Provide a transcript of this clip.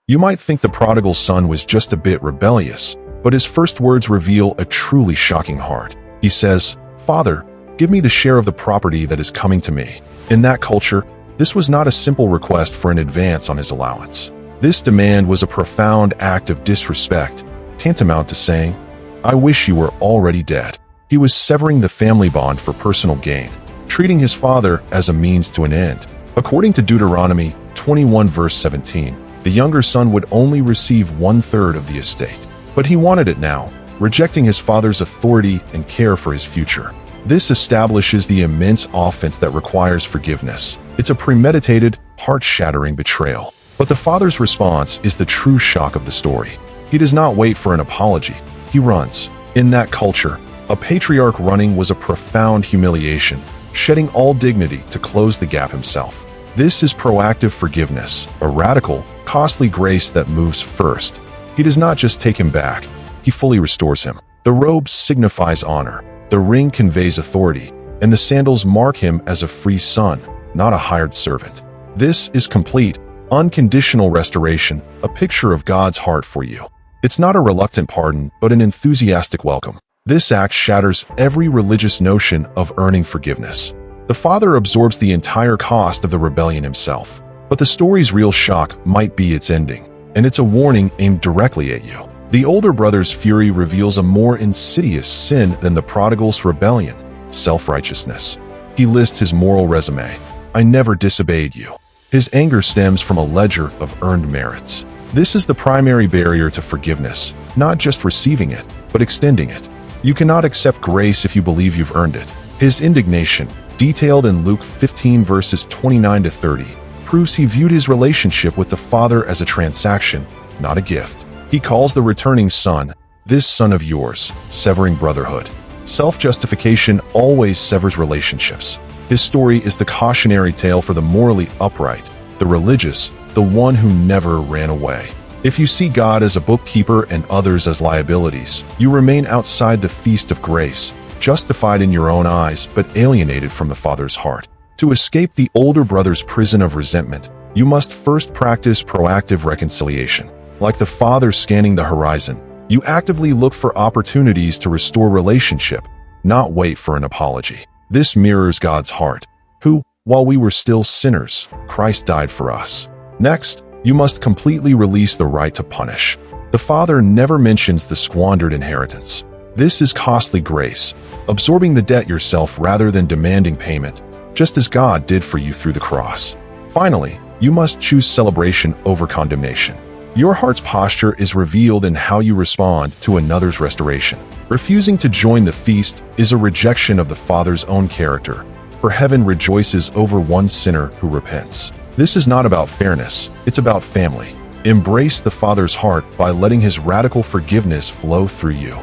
You might think the prodigal son was just a bit rebellious, but his first words reveal a truly shocking heart. He says, "Father, give me the share of the property that is coming to me." In that culture, this was not a simple request for an advance on his allowance. This demand was a profound act of disrespect, tantamount to saying, "I wish you were already dead." He was severing the family bond for personal gain, treating his father as a means to an end. According to Deuteronomy 21 verse 17, the younger son would only receive 1/3 of the estate. But he wanted it now, rejecting his father's authority and care for his future. This establishes the immense offense that requires forgiveness. It's a premeditated, heart-shattering betrayal. But the father's response is the true shock of the story. He does not wait for an apology. He runs. In that culture, a patriarch running was a profound humiliation, shedding all dignity to close the gap himself. This is proactive forgiveness, a radical, costly grace that moves first. He does not just take him back, he fully restores him. The robe signifies honor, the ring conveys authority, and the sandals mark him as a free son, not a hired servant. This is complete, unconditional restoration, a picture of God's heart for you. It's not a reluctant pardon, but an enthusiastic welcome. This act shatters every religious notion of earning forgiveness. The father absorbs the entire cost of the rebellion himself. But the story's real shock might be its ending, and it's a warning aimed directly at you. The older brother's fury reveals a more insidious sin than the prodigal's rebellion: self-righteousness. He lists his moral resume: "I never disobeyed you." His anger stems from a ledger of earned merits. This is the primary barrier to forgiveness, not just receiving it, but extending it. You cannot accept grace if you believe you've earned it. His indignation, detailed in Luke 15 verses 29 to 30, proves he viewed his relationship with the father as a transaction, not a gift. He calls the returning son, "This son of yours," severing brotherhood. Self-justification always severs relationships. His story is the cautionary tale for the morally upright, the religious, the one who never ran away. If you see God as a bookkeeper and others as liabilities, you remain outside the feast of grace, justified in your own eyes but alienated from the Father's heart. To escape the older brother's prison of resentment, you must first practice proactive reconciliation. Like the father scanning the horizon, you actively look for opportunities to restore relationship, not wait for an apology. This mirrors God's heart, who, while we were still sinners, Christ died for us. Next, you must completely release the right to punish. The father never mentions the squandered inheritance. This is costly grace, absorbing the debt yourself rather than demanding payment, just as God did for you through the cross. Finally, you must choose celebration over condemnation. Your heart's posture is revealed in how you respond to another's restoration. Refusing to join the feast is a rejection of the Father's own character, for heaven rejoices over one sinner who repents. This is not about fairness, it's about family. Embrace the Father's heart by letting his radical forgiveness flow through you.